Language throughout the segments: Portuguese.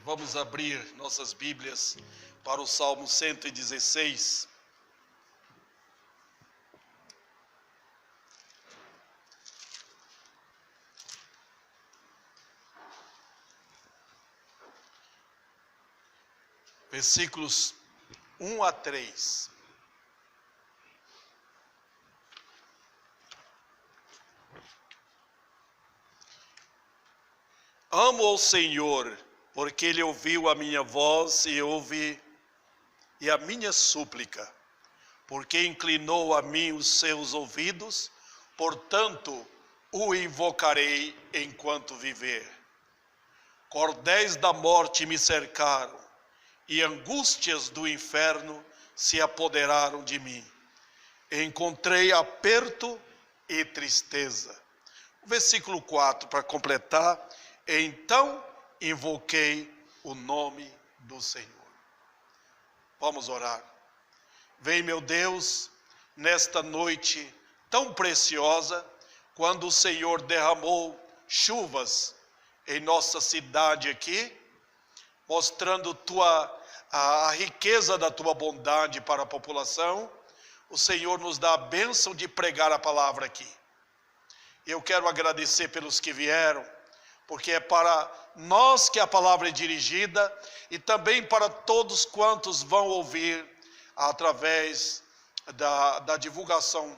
Vamos abrir nossas Bíblias para o Salmo 116. Versículos 1 a 3. Amo ao Senhor, porque Ele ouviu a minha voz e a minha súplica, porque inclinou a mim os seus ouvidos, portanto o invocarei enquanto viver. Cordéis da morte me cercaram, e angústias do inferno se apoderaram de mim. Encontrei aperto e tristeza. O versículo 4, para completar: então invoquei o nome do Senhor. Vamos orar. Vem, meu Deus, nesta noite tão preciosa, quando o Senhor derramou chuvas em nossa cidade aqui, mostrando a riqueza da tua bondade para a população. O Senhor nos dá a bênção de pregar a palavra aqui. Eu quero agradecer pelos que vieram, porque é para nós que a palavra é dirigida e também para todos quantos vão ouvir através da divulgação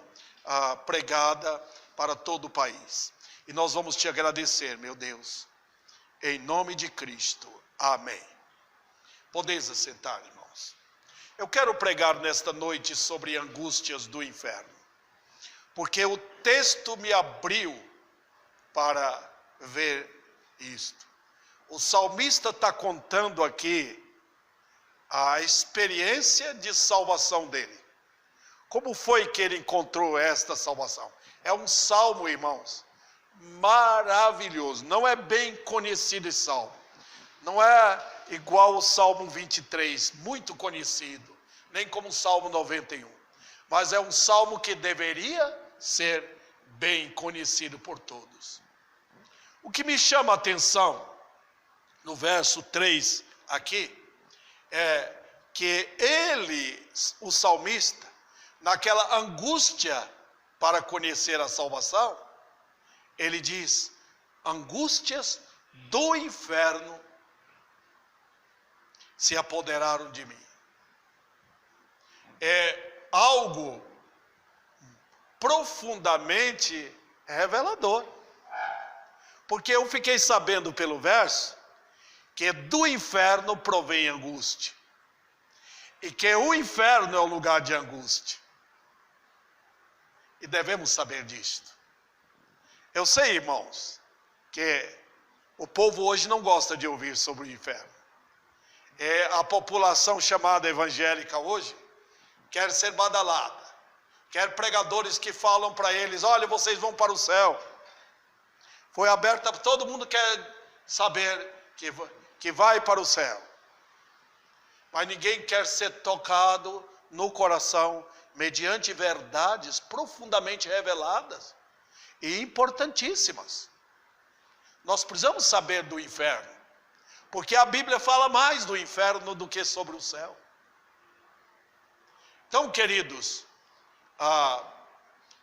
pregada para todo o país. E nós vamos te agradecer, meu Deus, em nome de Cristo. Amém. Podeis assentar, irmãos. Eu quero pregar nesta noite sobre angústias do inferno, porque o texto me abriu para ver isto. O salmista está contando aqui a experiência de salvação dele. Como foi que ele encontrou esta salvação? É um salmo, irmãos, maravilhoso. Não é bem conhecido esse salmo. Não é igual o Salmo 23, muito conhecido, nem como o Salmo 91. Mas é um salmo que deveria ser bem conhecido por todos. O que me chama a atenção no verso 3 aqui é que ele, o salmista, naquela angústia para conhecer a salvação, ele diz: angústias do inferno se apoderaram de mim. É algo profundamente revelador. Porque eu fiquei sabendo pelo verso que do inferno provém angústia. E que o inferno é o lugar de angústia. E devemos saber disto. Eu sei, irmãos, que o povo hoje não gosta de ouvir sobre o inferno. A população chamada evangélica hoje quer ser badalada. Quer pregadores que falam para eles: olha, vocês vão para o céu. Foi aberta, todo mundo quer saber que vai para o céu. Mas ninguém quer ser tocado no coração mediante verdades profundamente reveladas e importantíssimas. Nós precisamos saber do inferno, porque a Bíblia fala mais do inferno do que sobre o céu. Então, queridos,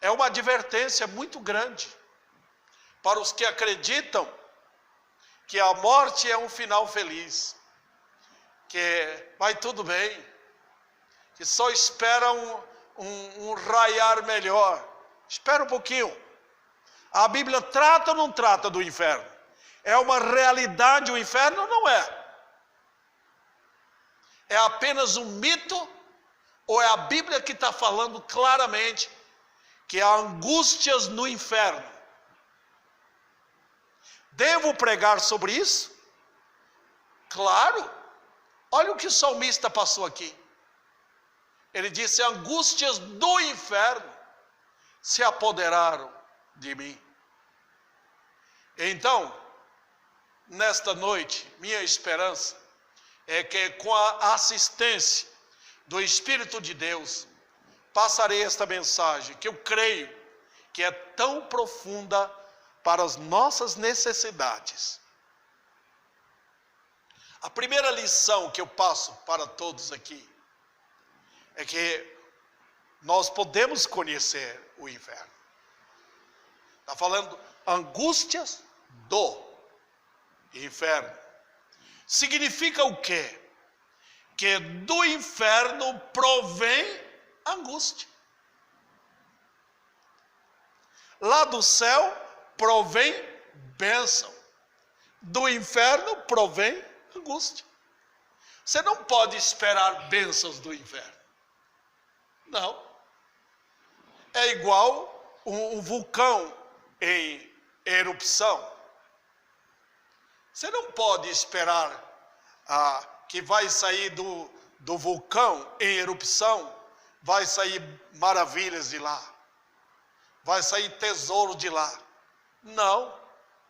é uma advertência muito grande para os que acreditam que a morte é um final feliz, que vai tudo bem, que só espera um raiar melhor. Espera um pouquinho. A Bíblia trata ou não trata do inferno? É uma realidade o inferno ou não é? É apenas um mito ou é a Bíblia que está falando claramente que há angústias no inferno? Devo pregar sobre isso? Claro. Olha o que o salmista passou aqui. Ele disse: angústias do inferno se apoderaram de mim. Então, nesta noite, minha esperança é que com a assistência do Espírito de Deus, passarei esta mensagem, que eu creio que é tão profunda para as nossas necessidades. A primeira lição que eu passo para todos aqui é que nós podemos conhecer o inferno. Está falando angústias do inferno. Significa o quê? Que do inferno provém angústia. Lá do céu provém bênção. Do inferno provém angústia. Você não pode esperar bênçãos do inferno. Não. É igual um vulcão em erupção. Você não pode esperar que vai sair do vulcão em erupção, vai sair maravilhas de lá, vai sair tesouro de lá. Não,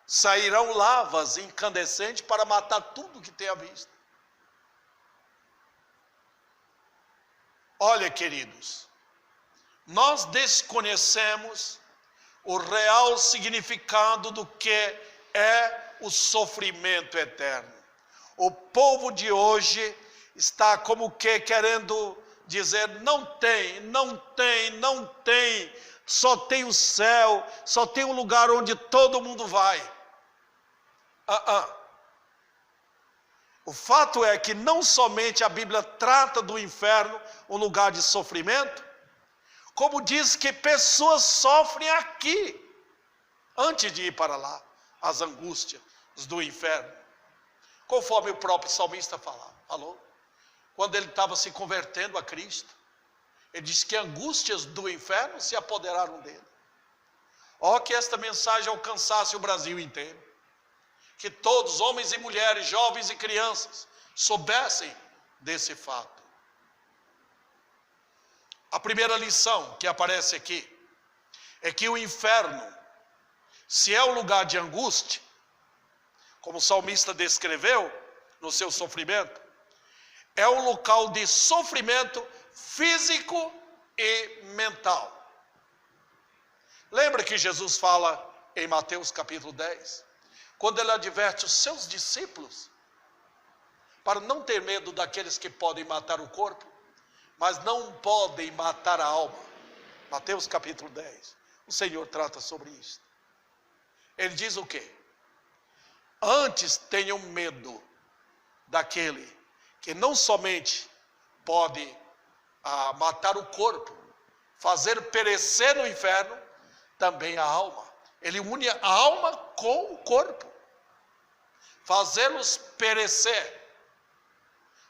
sairão lavas incandescentes para matar tudo que tem à vista. Olha, queridos, nós desconhecemos o real significado do que é o sofrimento eterno. O povo de hoje está como que querendo dizer, não tem, só tem o céu, só tem um lugar onde todo mundo vai. O fato é que não somente a Bíblia trata do inferno, um lugar de sofrimento, como diz que pessoas sofrem aqui, antes de ir para lá, as angústias do inferno. Conforme o próprio salmista falou, quando ele estava se convertendo a Cristo, ele disse que angústias do inferno se apoderaram dele. Ó, que esta mensagem alcançasse o Brasil inteiro, que todos, homens e mulheres, jovens e crianças, soubessem desse fato. A primeira lição que aparece aqui é que o inferno, se é um lugar de angústia, como o salmista descreveu no seu sofrimento, é um local de sofrimento físico e mental. Lembra que Jesus fala em Mateus capítulo 10, quando ele adverte os seus discípulos para não ter medo daqueles que podem matar o corpo, mas não podem matar a alma. Mateus capítulo 10, o Senhor trata sobre isso. Ele diz o quê? Antes tenham medo daquele que não somente pode matar o corpo, fazer perecer no inferno, também a alma. Ele une a alma com o corpo, fazê-los perecer,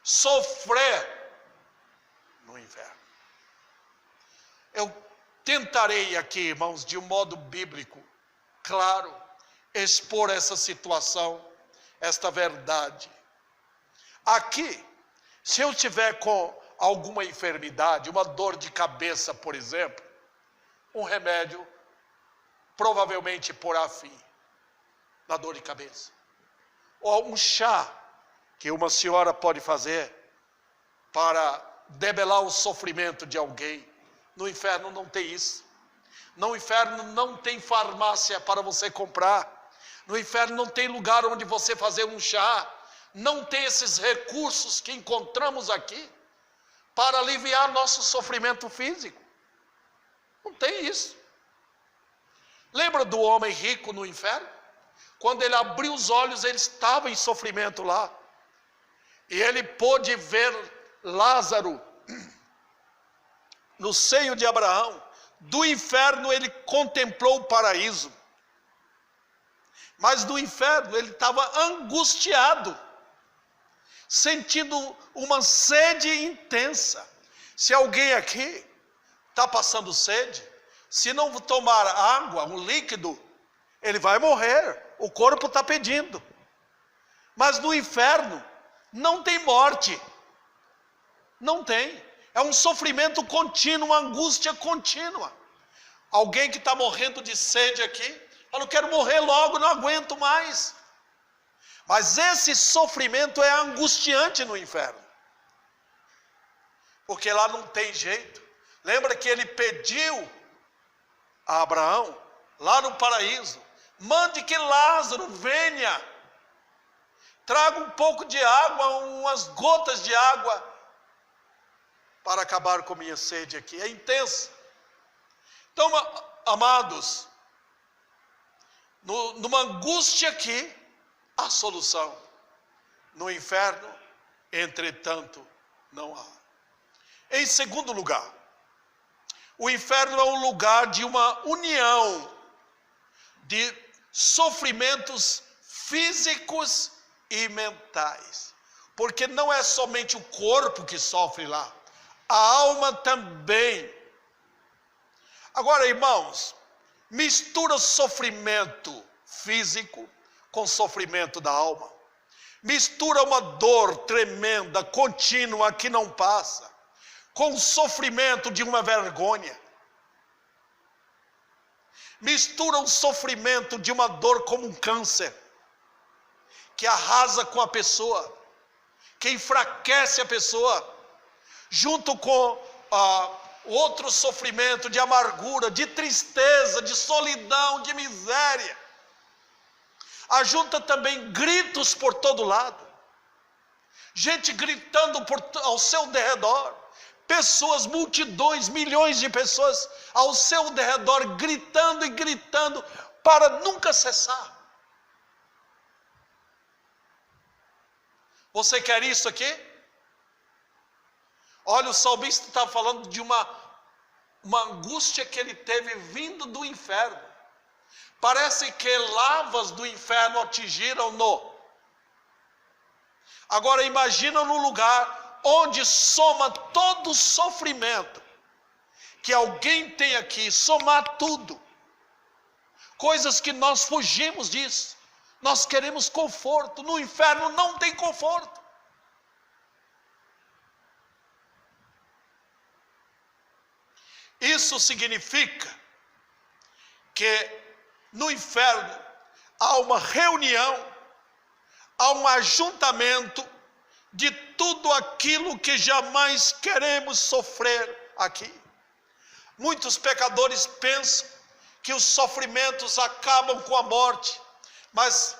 sofrer no inferno. Eu tentarei aqui, irmãos, de um modo bíblico, claro, expor essa situação, esta verdade. Aqui, se eu tiver com alguma enfermidade, uma dor de cabeça, por exemplo, um remédio provavelmente porá fim na dor de cabeça. Ou um chá que uma senhora pode fazer para debelar o sofrimento de alguém. No inferno não tem isso. No inferno não tem farmácia para você comprar. No inferno não tem lugar onde você fazer um chá. Não tem esses recursos que encontramos aqui para aliviar nosso sofrimento físico. Não tem isso. Lembra do homem rico no inferno? Quando ele abriu os olhos, ele estava em sofrimento lá. E ele pôde ver Lázaro no seio de Abraão. Do inferno ele contemplou o paraíso. Mas do inferno ele estava angustiado, sentindo uma sede intensa. Se alguém aqui está passando sede, se não tomar água, um líquido, ele vai morrer. O corpo está pedindo. Mas no inferno não tem morte. Não tem. É um sofrimento contínuo, uma angústia contínua. Alguém que está morrendo de sede aqui, fala, eu quero morrer logo, não aguento mais. Mas esse sofrimento é angustiante no inferno. Porque lá não tem jeito. Lembra que ele pediu a Abraão, lá no paraíso, mande que Lázaro venha traga um pouco de água, umas gotas de água, para acabar com minha sede aqui. É intensa. Então, amados, numa angústia aqui, há solução. No inferno, entretanto, não há. Em segundo lugar, o inferno é um lugar de uma união de sofrimentos físicos e mentais. Porque não é somente o corpo que sofre lá, a alma também. Agora, irmãos, mistura sofrimento físico com sofrimento da alma. Mistura uma dor tremenda, contínua, que não passa, com o sofrimento de uma vergonha. Mistura o sofrimento de uma dor como um câncer, que arrasa com a pessoa, que enfraquece a pessoa, junto com outro sofrimento de amargura, de tristeza, de solidão, de miséria. Ajunta também gritos por todo lado, gente gritando ao seu derredor, pessoas, multidões, milhões de pessoas ao seu derredor, gritando e gritando, para nunca cessar. Você quer isso aqui? Olha, o salmista está falando de uma angústia que ele teve vindo do inferno. Parece que lavas do inferno atingiram-no. Agora imagina no lugar onde soma todo o sofrimento que alguém tem aqui, somar tudo. Coisas que nós fugimos disso. Nós queremos conforto. No inferno não tem conforto. Isso significa que no inferno há uma reunião, há um ajuntamento de tudo aquilo que jamais queremos sofrer aqui. Muitos pecadores pensam que os sofrimentos acabam com a morte, mas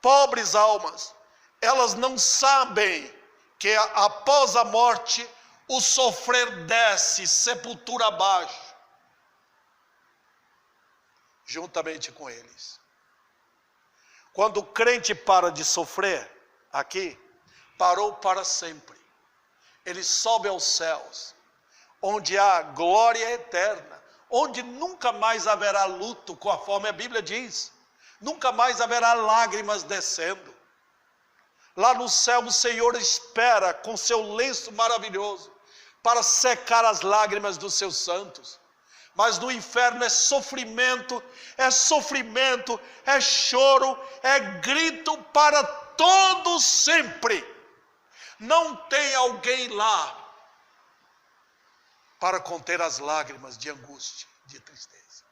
pobres almas, elas não sabem que após a morte o sofrer desce sepultura abaixo, juntamente com eles. Quando o crente para de sofrer aqui, parou para sempre. Ele sobe aos céus, onde há glória eterna, onde nunca mais haverá luto, conforme a Bíblia diz. Nunca mais haverá lágrimas descendo. Lá no céu o Senhor espera com seu lenço maravilhoso para secar as lágrimas dos seus santos. Mas no inferno é sofrimento, é choro, é grito para todo sempre. Não tem alguém lá para conter as lágrimas de angústia, de tristeza.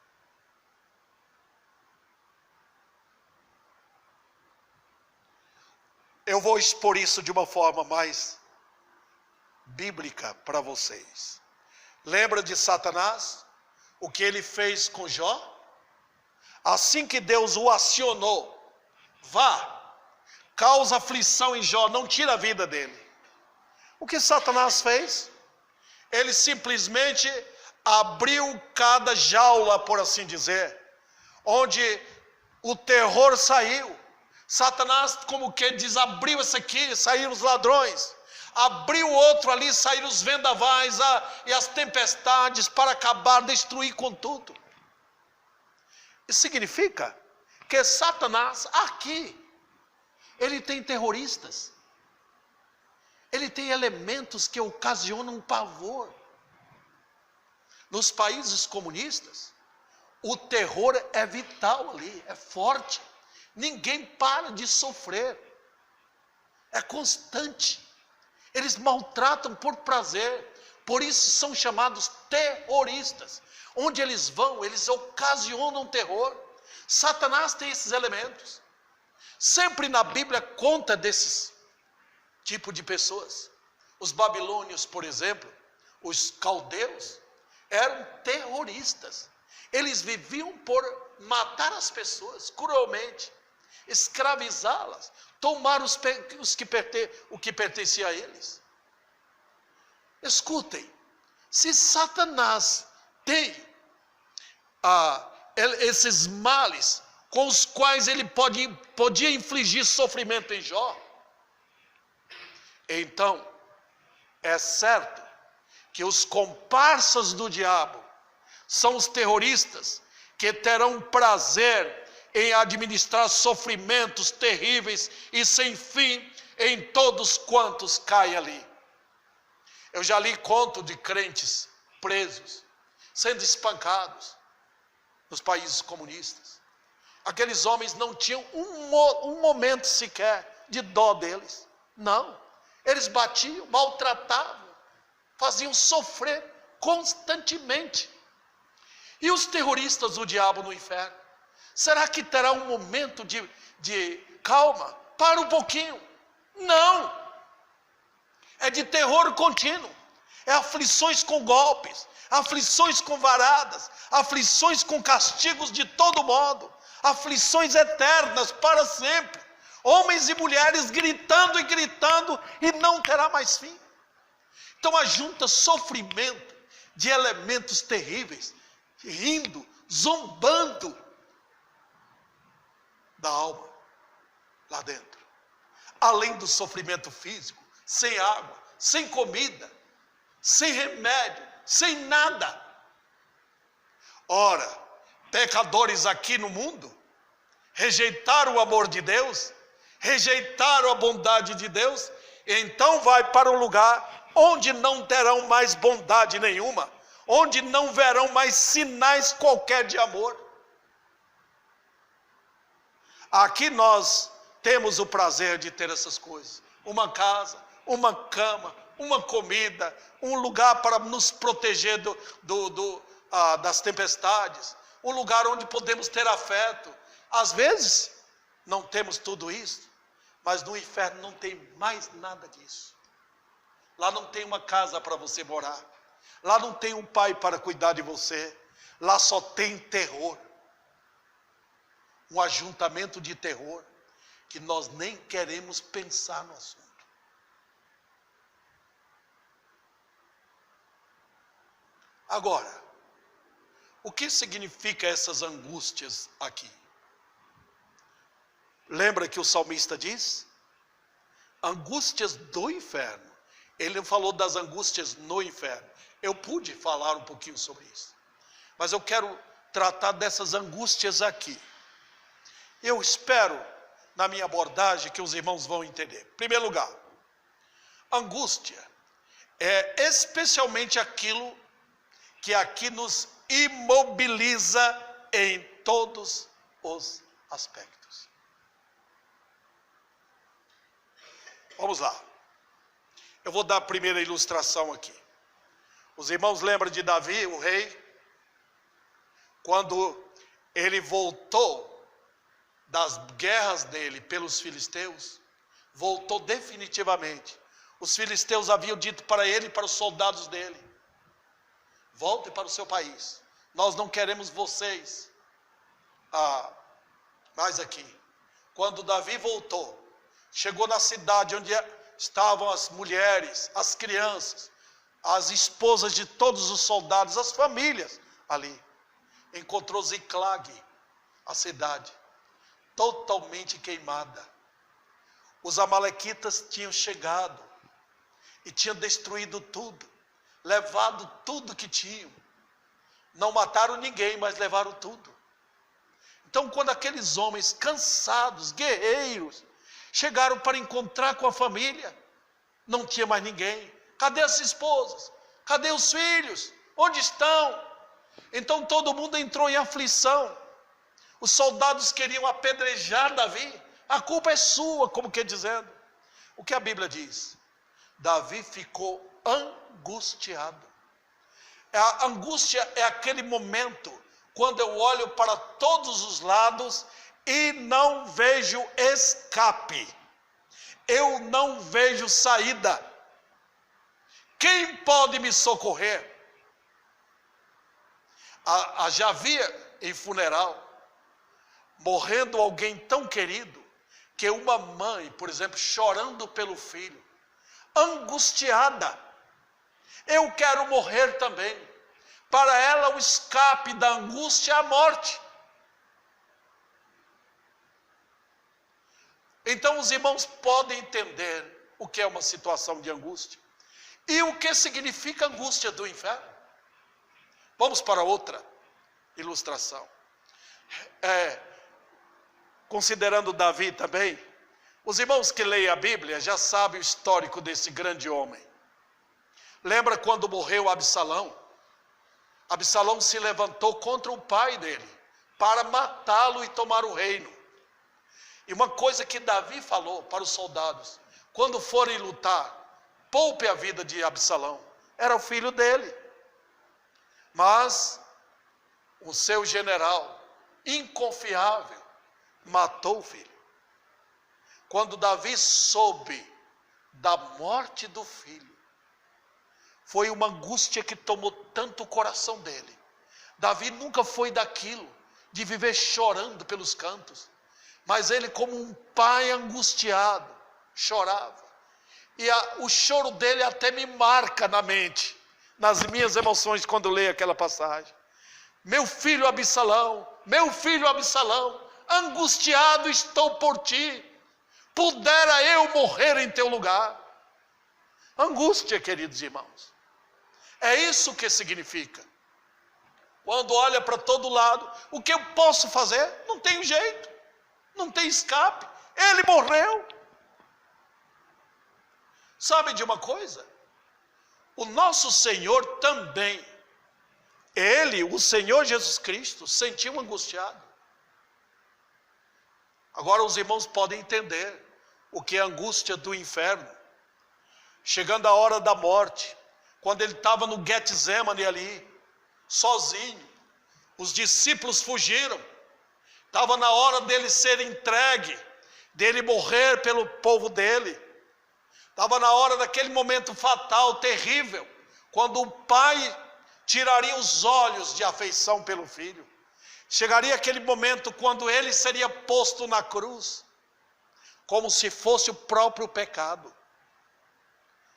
Eu vou expor isso de uma forma mais bíblica para vocês. Lembra de Satanás? O que ele fez com Jó? Assim que Deus o acionou, vá, causa aflição em Jó, não tira a vida dele. O que Satanás fez? Ele simplesmente abriu cada jaula, por assim dizer, onde o terror saiu. Satanás como que desabriu esse aqui, saíram os ladrões. Abriu outro ali, saíram os vendavais e as tempestades para acabar, destruir com tudo. Isso significa que Satanás aqui, ele tem terroristas. Ele tem elementos que ocasionam pavor. Nos países comunistas, o terror é vital ali, é forte. Ninguém para de sofrer. É constante. Eles maltratam por prazer. Por isso são chamados terroristas. Onde eles vão, eles ocasionam terror. Satanás tem esses elementos. Sempre na Bíblia conta desses tipos de pessoas. Os babilônios, por exemplo, os caldeus, eram terroristas. Eles viviam por matar as pessoas cruelmente. escravizá-las, tomar o que pertencia a eles. Escutem, se Satanás tem esses males com os quais ele podia infligir sofrimento em Jó, então é certo que os comparsas do diabo são os terroristas que terão prazer em administrar sofrimentos terríveis e sem fim em todos quantos caem ali. Eu já li conto de crentes presos, sendo espancados nos países comunistas. Aqueles homens não tinham um momento sequer de dó deles. Não, eles batiam, maltratavam, faziam sofrer constantemente. E os terroristas do diabo no inferno? Será que terá um momento de calma? Para um pouquinho. Não. É de terror contínuo. É aflições com golpes, aflições com varadas, aflições com castigos de todo modo, aflições eternas para sempre. Homens e mulheres gritando e gritando e não terá mais fim. Então ajunta sofrimento de elementos terríveis, rindo, zombando da alma lá dentro. Além do sofrimento físico, sem água, sem comida, sem remédio, sem nada. Ora, pecadores aqui no mundo rejeitaram o amor de Deus, rejeitaram a bondade de Deus, então vai para um lugar onde não terão mais bondade nenhuma, onde não verão mais sinais qualquer de amor. Aqui nós temos o prazer de ter essas coisas: uma casa, uma cama, uma comida, um lugar para nos proteger das tempestades, um lugar onde podemos ter afeto. Às vezes não temos tudo isso, mas no inferno não tem mais nada disso. Lá não tem uma casa para você morar, lá não tem um pai para cuidar de você, lá só tem terror, um ajuntamento de terror que nós nem queremos pensar no assunto. Agora, o que significa essas angústias aqui? Lembra que o salmista diz? Angústias do inferno. Ele falou das angústias no inferno. Eu pude falar um pouquinho sobre isso, mas eu quero tratar dessas angústias aqui. Eu espero, na minha abordagem, que os irmãos vão entender. Em primeiro lugar, angústia é especialmente aquilo que aqui nos imobiliza em todos os aspectos. Vamos lá. Eu vou dar a primeira ilustração aqui. Os irmãos lembram de Davi, o rei, quando ele voltou das guerras dele pelos filisteus, voltou definitivamente. Os filisteus haviam dito para ele e para os soldados dele: voltem para o seu país, nós não queremos vocês mais aqui. Quando Davi voltou, chegou na cidade onde estavam as mulheres, as crianças, as esposas de todos os soldados, as famílias ali. Encontrou Ziclag, a cidade, totalmente queimada. Os amalequitas tinham chegado e tinham destruído tudo, levado tudo que tinham. Não mataram ninguém, mas levaram tudo. Então, quando aqueles homens cansados, guerreiros, chegaram para encontrar com a família, não tinha mais ninguém. Cadê as esposas? Cadê os filhos? Onde estão? Então todo mundo entrou em aflição. Os soldados queriam apedrejar Davi. A culpa é sua, como que dizendo. O que a Bíblia diz? Davi ficou angustiado. A angústia é aquele momento quando eu olho para todos os lados e não vejo escape. Eu não vejo saída. Quem pode me socorrer? Já havia em funeral morrendo alguém tão querido, que uma mãe, por exemplo, chorando pelo filho, angustiada, eu quero morrer também. Para ela o escape da angústia é a morte. Então os irmãos podem entender o que é uma situação de angústia e o que significa angústia do inferno. Vamos para outra ilustração. Considerando Davi também, os irmãos que leem a Bíblia já sabem o histórico desse grande homem. Lembra quando morreu Absalão? Absalão se levantou contra o pai dele para matá-lo e tomar o reino. E uma coisa que Davi falou para os soldados: quando forem lutar, poupe a vida de Absalão. Era o filho dele. Mas o seu general, inconfiável, matou o filho. Quando Davi soube da morte do filho, foi uma angústia que tomou tanto o coração dele. Davi nunca foi daquilo, de viver chorando pelos cantos. Mas ele, como um pai angustiado, chorava. E o choro dele até me marca na mente, nas minhas emoções, quando leio aquela passagem. Meu filho Absalão, angustiado estou por ti. Pudera eu morrer em teu lugar. Angústia, queridos irmãos. É isso que significa. Quando olha para todo lado, o que eu posso fazer? Não tenho jeito. Não tem escape. Ele morreu. Sabe de uma coisa? O nosso Senhor também, Ele, o Senhor Jesus Cristo, sentiu angustiado. Agora os irmãos podem entender o que é a angústia do inferno. Chegando a hora da morte, quando ele estava no Getsemane ali, sozinho, os discípulos fugiram. Estava na hora dele ser entregue, dele morrer pelo povo dele. Estava na hora daquele momento fatal, terrível, quando o pai tiraria os olhos de afeição pelo filho. Chegaria aquele momento quando ele seria posto na cruz, como se fosse o próprio pecado.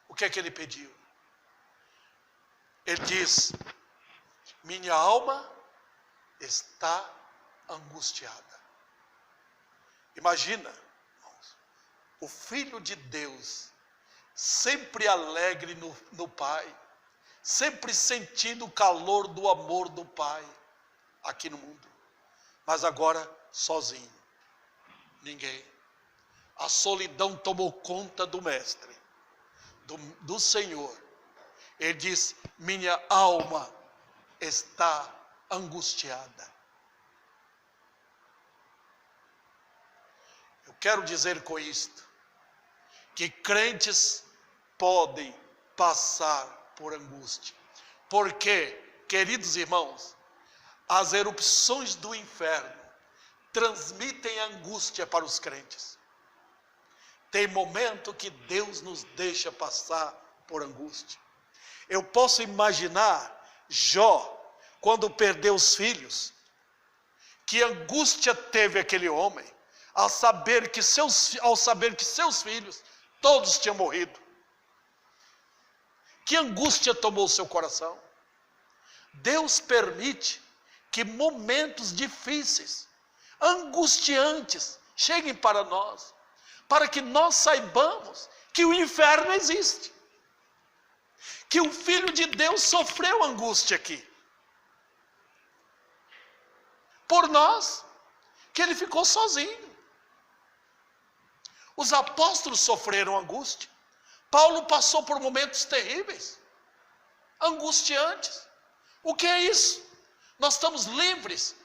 O que é que ele pediu? Ele diz: minha alma está angustiada. Imagina, irmãos, o Filho de Deus, sempre alegre no Pai, sempre sentindo o calor do amor do Pai aqui no mundo, mas agora sozinho, ninguém. A solidão tomou conta do Mestre, do Senhor. Ele diz: minha alma está angustiada. Eu quero dizer com isto que crentes podem passar por angústia, porque, queridos irmãos, as erupções do inferno transmitem angústia para os crentes. Tem momento que Deus nos deixa passar por angústia. Eu posso imaginar Jó, quando perdeu os filhos, que angústia teve aquele homem, ao saber que seus filhos todos tinham morrido. Que angústia tomou o seu coração. Deus permite que momentos difíceis, angustiantes, cheguem para nós, para que nós saibamos que o inferno existe, que o Filho de Deus sofreu angústia aqui, por nós, que ele ficou sozinho. Os apóstolos sofreram angústia. Paulo passou por momentos terríveis, angustiantes. O que é isso? Nós estamos livres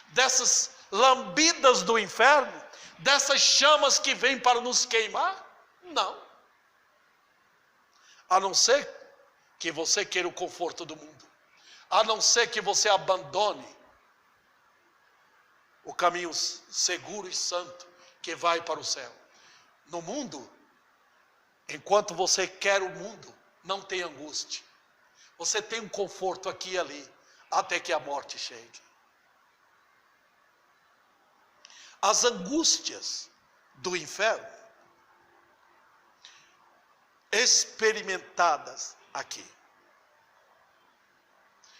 dessas lambidas do inferno, dessas chamas que vêm para nos queimar? Não. A não ser que você queira o conforto do mundo, a não ser que você abandone o caminho seguro e santo que vai para o céu. No mundo, enquanto você quer o mundo, não tem angústia. Você tem um conforto aqui e ali, até que a morte chegue. as angústias do inferno experimentadas aqui.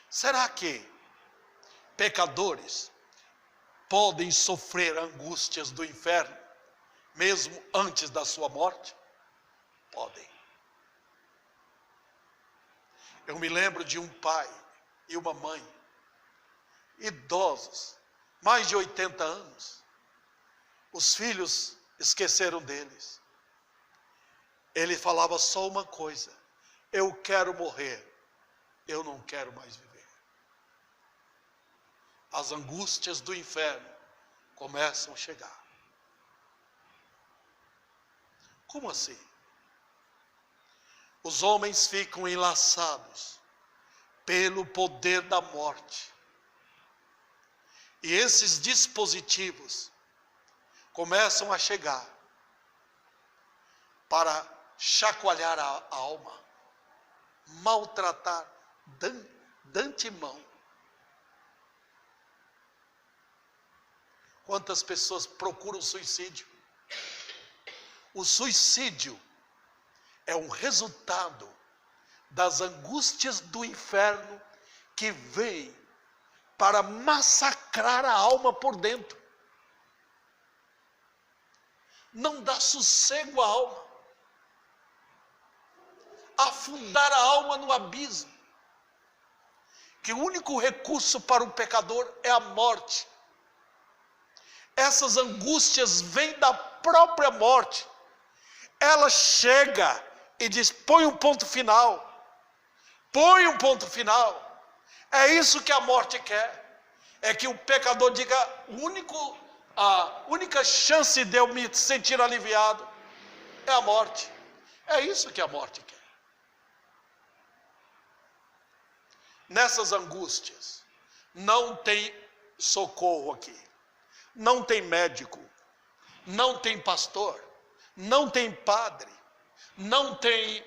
Será que pecadores podem sofrer angústias do inferno mesmo antes da sua morte? Podem. Eu me lembro de um pai e uma mãe, idosos, mais de 80 anos. Os filhos esqueceram deles. Ele falava só uma coisa: eu quero morrer, eu não quero mais viver. As angústias do inferno começam a chegar. Como assim? Os homens ficam enlaçados pelo poder da morte. E esses dispositivos começam a chegar para chacoalhar a alma, maltratar de antemão. Quantas pessoas procuram suicídio? O suicídio é um resultado das angústias do inferno que vem para massacrar a alma por dentro. Não dá sossego à alma. Afundar a alma no abismo. Que o único recurso para o pecador é a morte. Essas angústias vêm da própria morte. Ela chega e diz: põe um ponto final. Põe um ponto final. É isso que a morte quer. É que o pecador diga: a única chance de eu me sentir aliviado é a morte. É isso que a morte quer. Nessas angústias, não tem socorro aqui. Não tem médico. Não tem pastor. Não tem padre. Não tem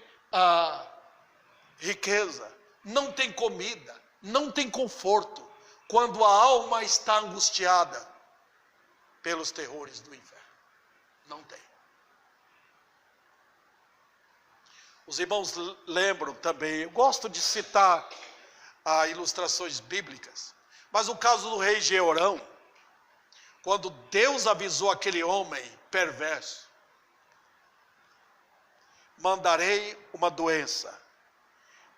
riqueza. Não tem comida. Não tem conforto. Quando a alma está angustiada pelos terrores do inferno. Não tem. Os irmãos lembram também, eu gosto de citar ilustrações bíblicas, mas o caso do rei Jeorão, quando Deus avisou aquele homem perverso: mandarei uma doença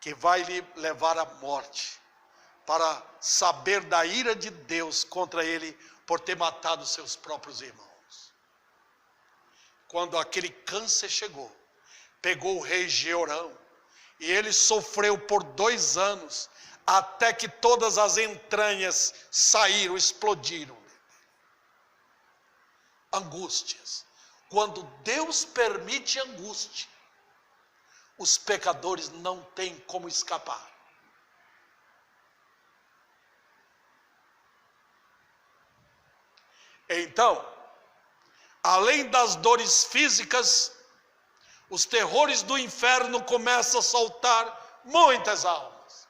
que vai lhe levar à morte, para saber da ira de Deus contra ele por ter matado seus próprios irmãos. Quando aquele câncer chegou, pegou o rei Jeorão, e ele sofreu por 2 anos, até que todas as entranhas saíram, explodiram. Angústias. Quando Deus permite angústia, os pecadores não têm como escapar. Então, além das dores físicas, os terrores do inferno começam a soltar muitas almas.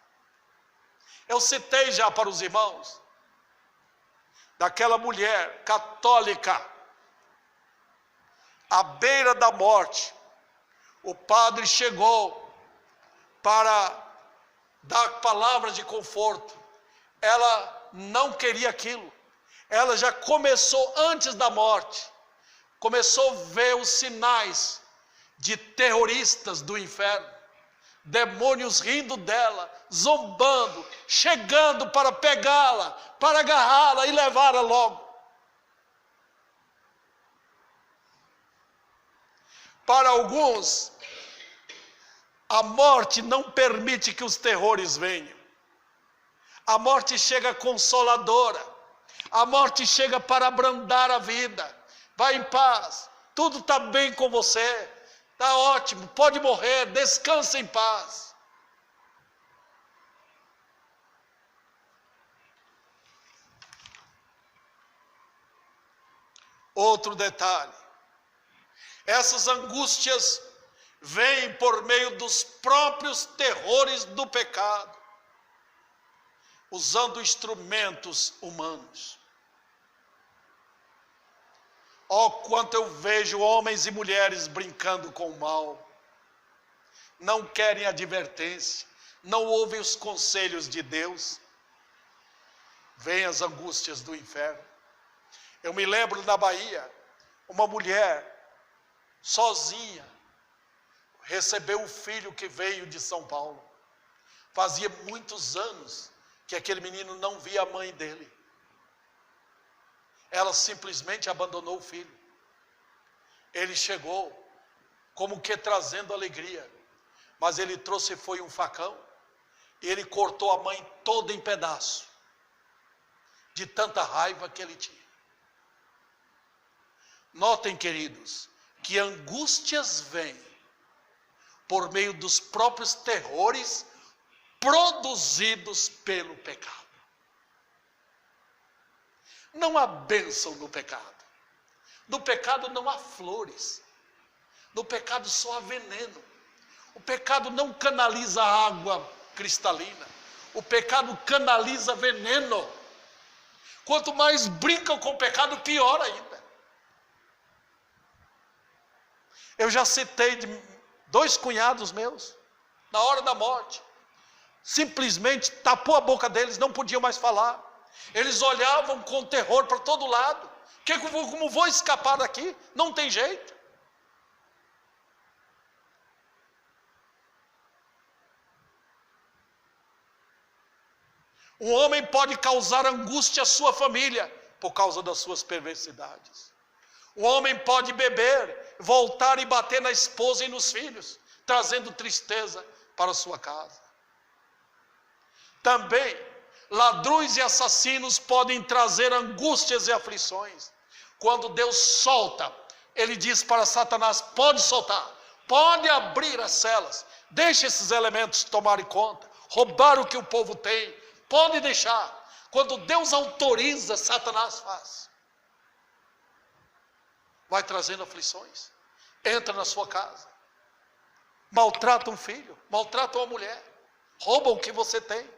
Eu citei já para os irmãos daquela mulher católica à beira da morte. O padre chegou para dar palavras de conforto. Ela não queria aquilo. Ela já começou antes da morte. Começou a ver os sinais de terroristas do inferno. Demônios rindo dela, zombando, chegando para pegá-la, para agarrá-la e levá-la logo. Para alguns, a morte não permite que os terrores venham. A morte chega consoladora. A morte chega para abrandar a vida. Vai em paz. Tudo está bem com você. Está ótimo. Pode morrer. Descansa em paz. Outro detalhe. Essas angústias vêm por meio dos próprios terrores do pecado, usando instrumentos humanos. Oh, quanto eu vejo homens e mulheres brincando com o mal. Não querem advertência, não ouvem os conselhos de Deus. Vêm as angústias do inferno. Eu me lembro na Bahia, uma mulher sozinha recebeu um filho que veio de São Paulo. Fazia muitos anos que aquele menino não via a mãe dele. Ela simplesmente abandonou o filho. Ele chegou como que trazendo alegria, mas ele trouxe foi um facão e ele cortou a mãe toda em pedaços, de tanta raiva que ele tinha. Notem, queridos, que angústias vêm por meio dos próprios terrores produzidos pelo pecado. Não há bênção no pecado. No pecado não há flores. No pecado só há veneno. O pecado não canaliza água cristalina. O pecado canaliza veneno. Quanto mais brincam com o pecado, pior ainda. Eu já citei de 2 cunhados meus, na hora da morte, simplesmente tapou a boca deles, não podiam mais falar. Eles olhavam com terror para todo lado. Como vou escapar daqui? Não tem jeito. Um homem pode causar angústia à sua família por causa das suas perversidades. Um homem pode beber, voltar e bater na esposa e nos filhos, trazendo tristeza para a sua casa. Também, ladrões e assassinos podem trazer angústias e aflições. Quando Deus solta, Ele diz para Satanás: pode soltar, pode abrir as celas, deixe esses elementos tomarem conta, roubar o que o povo tem, pode deixar. Quando Deus autoriza, Satanás faz. Vai trazendo aflições, entra na sua casa, maltrata um filho, maltrata uma mulher, rouba o que você tem,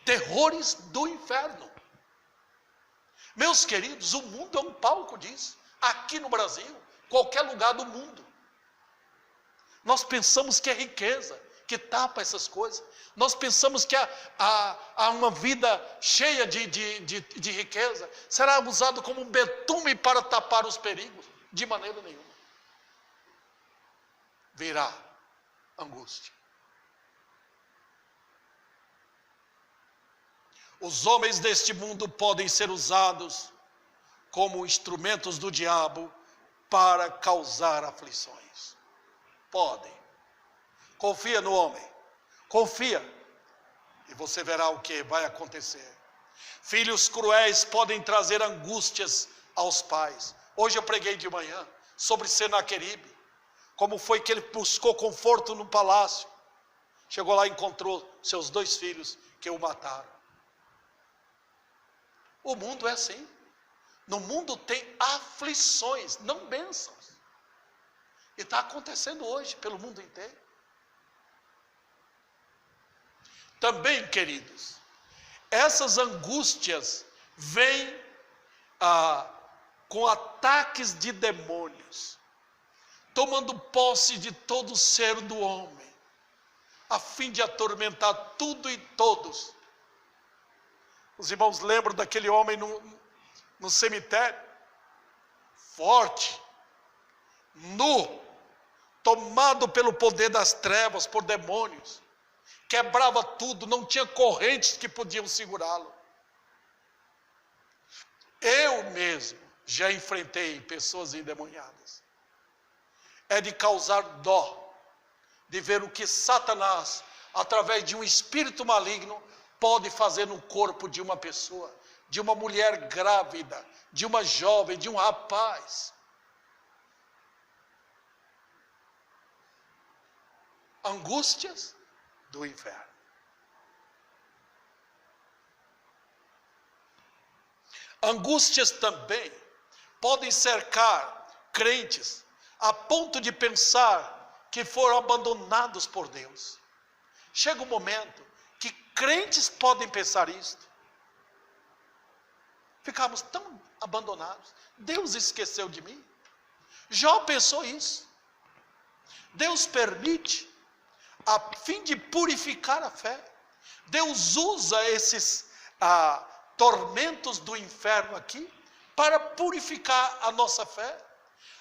terrores do inferno. Meus queridos, o mundo é um palco disso, aqui no Brasil, qualquer lugar do mundo. Nós pensamos que é riqueza que tapa essas coisas, nós pensamos que há uma vida cheia de riqueza, será usado como um betume para tapar os perigos. De maneira nenhuma. Virá angústia. Os homens deste mundo podem ser usados como instrumentos do diabo para causar aflições. Podem. Confia no homem. Confia. E você verá o que vai acontecer. Filhos cruéis podem trazer angústias aos pais. Hoje eu preguei de manhã sobre Senaqueribe, como foi que ele buscou conforto no palácio. Chegou lá e encontrou seus 2 filhos que o mataram. O mundo é assim. No mundo tem aflições, não bênçãos. E está acontecendo hoje pelo mundo inteiro. Também, queridos, essas angústias vêm com ataques de demônios, tomando posse de todo o ser do homem, a fim de atormentar tudo e todos. Os irmãos lembram daquele homem no cemitério, forte, nu, tomado pelo poder das trevas, por demônios, quebrava tudo, não tinha correntes que podiam segurá-lo. Eu mesmo já enfrentei pessoas endemoniadas. É de causar dó, de ver o que Satanás, através de um espírito maligno, pode fazer no corpo de uma pessoa, de uma mulher grávida, de uma jovem, de um rapaz. Angústias do inferno. Angústias também podem cercar crentes a ponto de pensar que foram abandonados por Deus. Chega um momento que crentes podem pensar isto. Ficamos tão abandonados. Deus esqueceu de mim. Jó pensou isso. Deus permite a fim de purificar a fé. Deus usa esses tormentos do inferno aqui para purificar a nossa fé,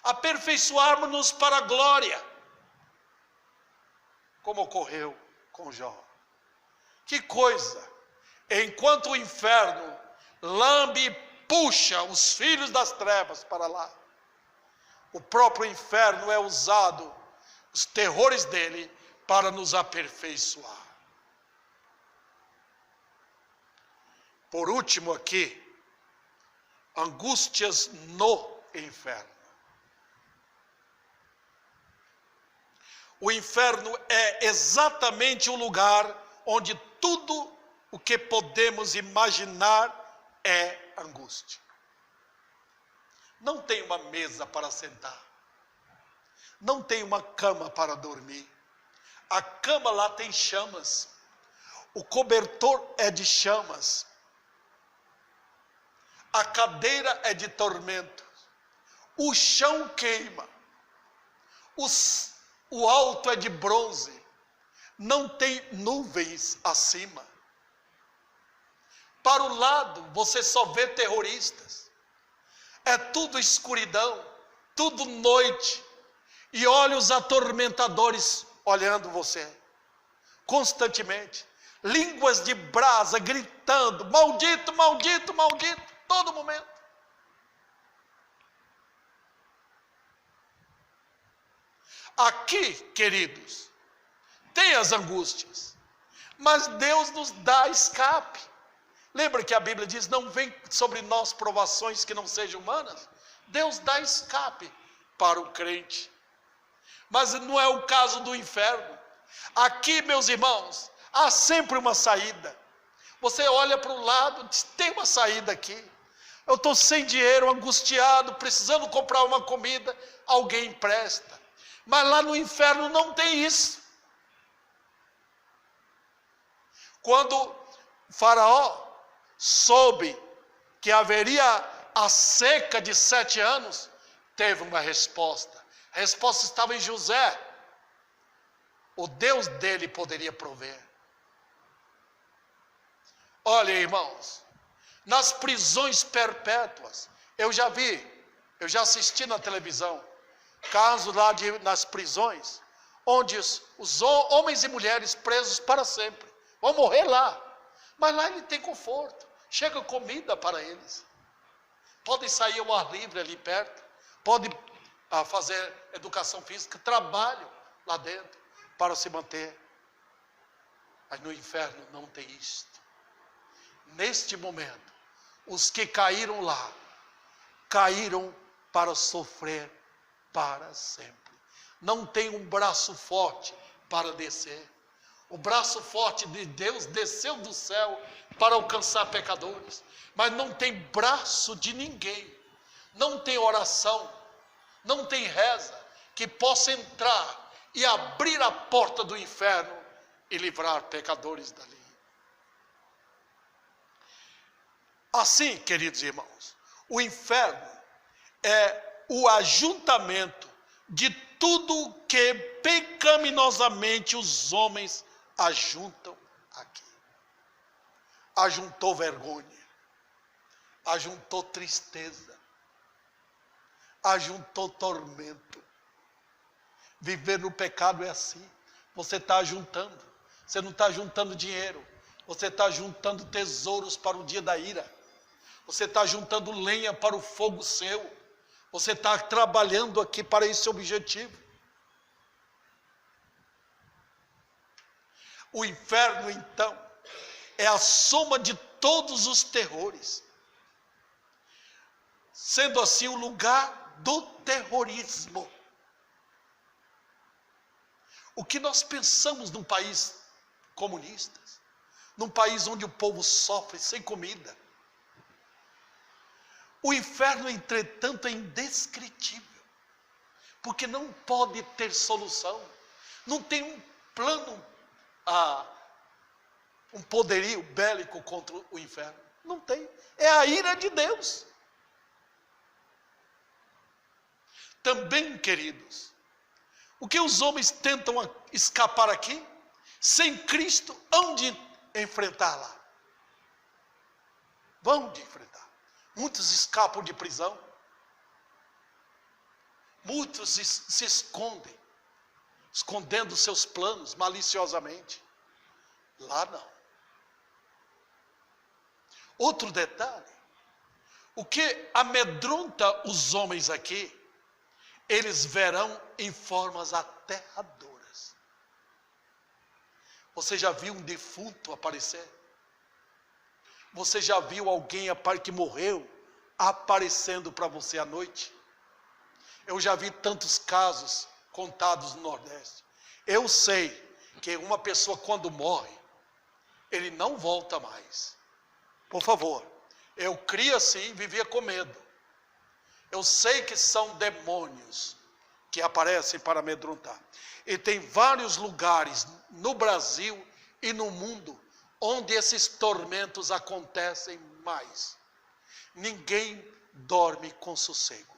aperfeiçoarmos-nos para a glória, como ocorreu com Jó. Que coisa! Enquanto o inferno lambe e puxa os filhos das trevas para lá, o próprio inferno é usado, os terrores dele, para nos aperfeiçoar. Por último aqui, angústias no inferno. O inferno é exatamente o lugar onde tudo o que podemos imaginar é angústia. Não tem uma mesa para sentar. Não tem uma cama para dormir. A cama lá tem chamas. O cobertor é de chamas. A cadeira é de tormento. O chão queima. O alto é de bronze. Não tem nuvens acima. Para o lado você só vê terroristas. É tudo escuridão, tudo noite. E olhos atormentadores olhando você. Constantemente. Línguas de brasa gritando, maldito, maldito, maldito, todo momento. Aqui, queridos, tem as angústias, mas Deus nos dá escape. Lembra que a Bíblia diz, não vem sobre nós provações que não sejam humanas? Deus dá escape para o crente. Mas não é o caso do inferno. Aqui, meus irmãos, há sempre uma saída. Você olha para o lado, diz, tem uma saída aqui. Eu estou sem dinheiro, angustiado, precisando comprar uma comida, alguém empresta. Mas lá no inferno não tem isso. Quando Faraó soube que haveria a seca de 7 anos, teve uma resposta. A resposta estava em José. O Deus dele poderia prover. Olha, irmãos, nas prisões perpétuas, eu já assisti na televisão, casos lá nas prisões, onde os homens e mulheres presos para sempre, vão morrer lá, mas lá ele tem conforto, chega comida para eles, podem sair ao ar livre ali perto, podem fazer educação física, trabalho lá dentro, para se manter, mas no inferno não tem isto. Neste momento, os que caíram lá, caíram para sofrer para sempre. Não tem um braço forte para descer. O braço forte de Deus desceu do céu para alcançar pecadores, mas não tem braço de ninguém, não tem oração, não tem reza que possa entrar e abrir a porta do inferno e livrar pecadores dali. Assim, queridos irmãos, o inferno é o ajuntamento de tudo que pecaminosamente os homens ajuntam aqui. Ajuntou vergonha, ajuntou tristeza, ajuntou tormento. Viver no pecado é assim. Você está ajuntando, você não está juntando dinheiro, você está juntando tesouros para o dia da ira. Você está juntando lenha para o fogo seu. Você está trabalhando aqui para esse objetivo. O inferno, então, é a soma de todos os terrores. Sendo assim o lugar do terrorismo. O que nós pensamos num país comunista, num país onde o povo sofre sem comida. O inferno, entretanto, é indescritível, porque não pode ter solução, não tem um plano, um poderio bélico contra o inferno, não tem, é a ira de Deus. também, queridos, o que os homens tentam escapar aqui, sem Cristo, hão de enfrentá-la. Vão de enfrentar. Muitos escapam de prisão. Muitos se escondem, escondendo seus planos maliciosamente. Lá não. Outro detalhe, o que amedronta os homens aqui, eles verão em formas aterradoras. Você já viu um defunto aparecer? Você já viu alguém que morreu aparecendo para você à noite? Eu já vi tantos casos contados no Nordeste. Eu sei que uma pessoa quando morre, ele não volta mais. Por favor, eu criei assim, vivia com medo. Eu sei que são demônios que aparecem para amedrontar. E tem vários lugares no Brasil e no mundo onde esses tormentos acontecem mais. Ninguém dorme com sossego.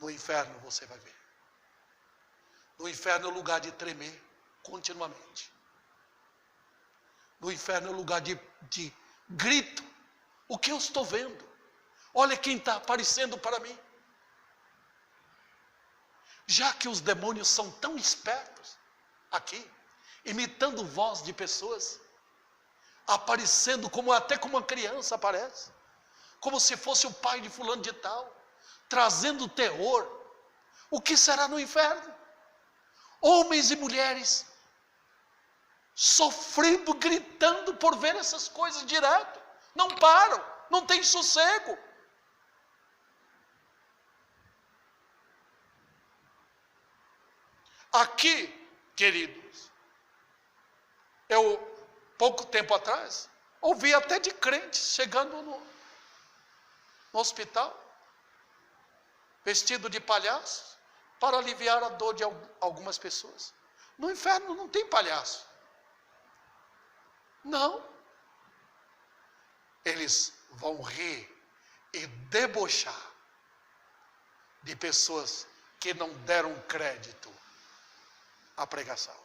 No inferno você vai ver. No inferno é lugar de tremer continuamente. No inferno é lugar de grito. O que eu estou vendo? Olha quem está aparecendo para mim. Já que os demônios são tão espertos aqui, imitando voz de pessoas, aparecendo até como uma criança aparece, como se fosse o pai de fulano de tal, trazendo terror. O que será no inferno? Homens e mulheres sofrendo, gritando por ver essas coisas direto, não param, não tem sossego. Aqui, queridos, eu, pouco tempo atrás, ouvi até de crentes chegando no hospital, vestido de palhaço, para aliviar a dor de algumas pessoas. No inferno não tem palhaço. Não. Eles vão rir e debochar de pessoas que não deram crédito à pregação.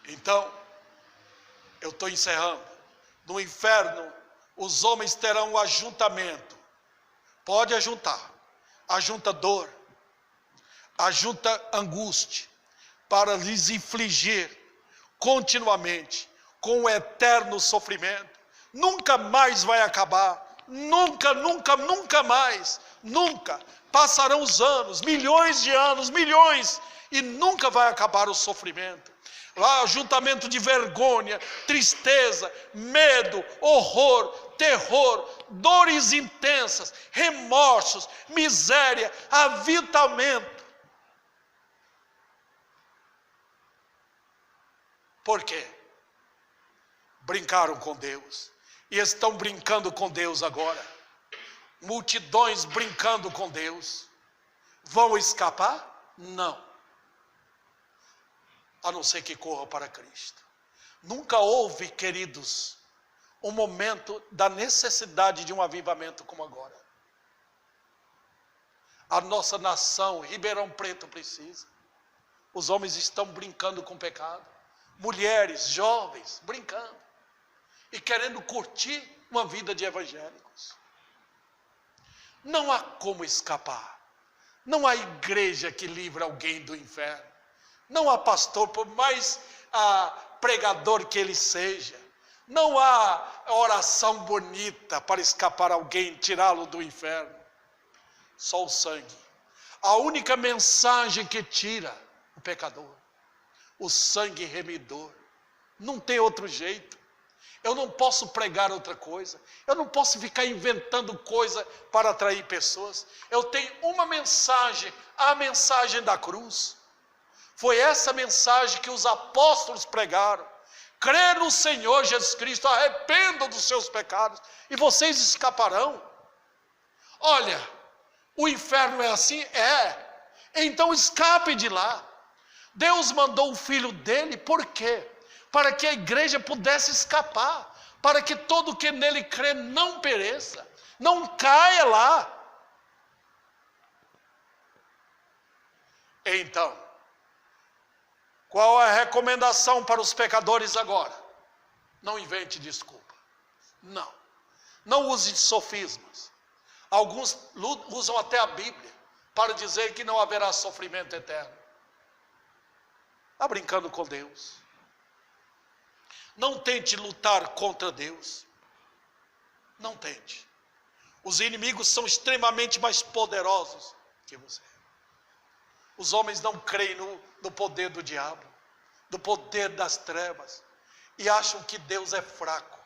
Então, eu estou encerrando. No inferno, os homens terão um ajuntamento. Pode ajuntar. Ajunta dor, ajunta angústia, para lhes infligir continuamente com o eterno sofrimento. Nunca mais vai acabar. Nunca, nunca, nunca mais. Nunca. Passarão os anos, milhões de anos, milhões, e nunca vai acabar o sofrimento. Lá, ajuntamento de vergonha, tristeza, medo, horror, terror, dores intensas, remorsos, miséria, aviltamento. Por quê? Brincaram com Deus e estão brincando com Deus agora. Multidões brincando com Deus. Vão escapar? Não. A não ser que corram para Cristo. Nunca houve, queridos, um momento da necessidade de um avivamento como agora. A nossa nação, Ribeirão Preto, precisa. Os homens estão brincando com o pecado. Mulheres, jovens, brincando. E querendo curtir uma vida de evangélicos. Não há como escapar. Não há igreja que livre alguém do inferno. Não há pastor, por mais pregador que ele seja. Não há oração bonita para escapar alguém, tirá-lo do inferno. Só o sangue. A única mensagem que tira o pecador. O sangue remidor. Não tem outro jeito. Eu não posso pregar outra coisa. Eu não posso ficar inventando coisa para atrair pessoas. Eu tenho uma mensagem, a mensagem da cruz. Foi essa mensagem que os apóstolos pregaram. Crê no Senhor Jesus Cristo, arrependam dos seus pecados e vocês escaparão. Olha, o inferno é assim? É. Então escape de lá. Deus mandou o Filho dele, por quê? Para que a igreja pudesse escapar, para que todo que nele crê não pereça, Não caia lá. Então, qual é a recomendação para os pecadores agora? Não invente desculpa. Não use sofismas. Alguns usam até a Bíblia para dizer que não haverá sofrimento eterno. Está brincando com Deus. Não tente lutar contra Deus. Não tente. Os inimigos são extremamente mais poderosos que você. Os homens não creem no poder do diabo, no poder das trevas, e acham que Deus é fraco.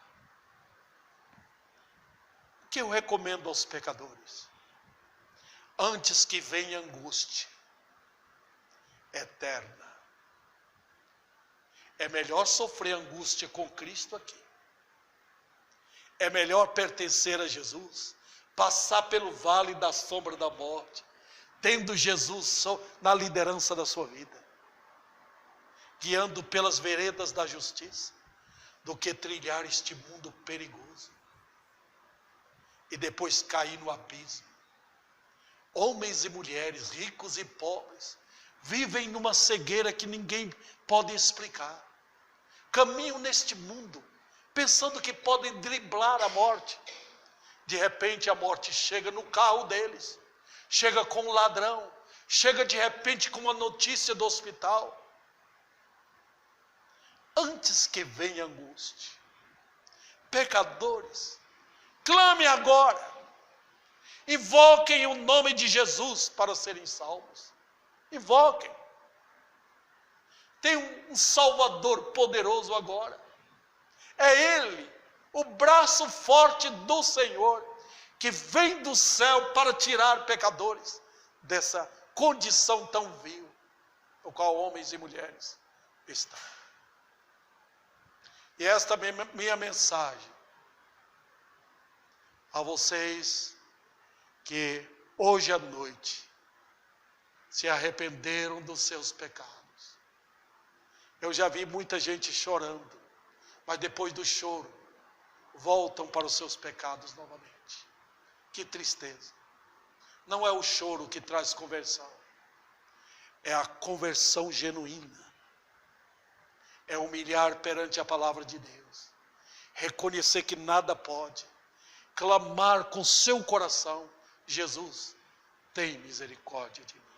O que eu recomendo aos pecadores? Antes que venha angústia eterna, é melhor sofrer angústia com Cristo aqui. É melhor pertencer a Jesus, passar pelo vale da sombra da morte, tendo Jesus na liderança da sua vida, guiando pelas veredas da justiça, do que trilhar este mundo perigoso e depois cair no abismo. Homens e mulheres, ricos e pobres, vivem numa cegueira que ninguém pode explicar. Caminham neste mundo pensando que podem driblar a morte. De repente a morte chega no carro deles, chega com um ladrão, chega de repente com uma notícia do hospital. Antes que venha angústia, pecadores, clame agora, invoquem o nome de Jesus para serem salvos. Invoquem. Tem um Salvador poderoso agora. É Ele, o braço forte do Senhor, que vem do céu para tirar pecadores dessa condição tão vil, no qual homens e mulheres estão. E esta minha mensagem a vocês que hoje à noite se arrependeram dos seus pecados. Eu já vi muita gente chorando, mas depois do choro voltam para os seus pecados novamente. Que tristeza. Não é o choro que traz conversão, é a conversão genuína. É humilhar perante a palavra de Deus, reconhecer que nada pode, clamar com seu coração: Jesus, tem misericórdia de mim.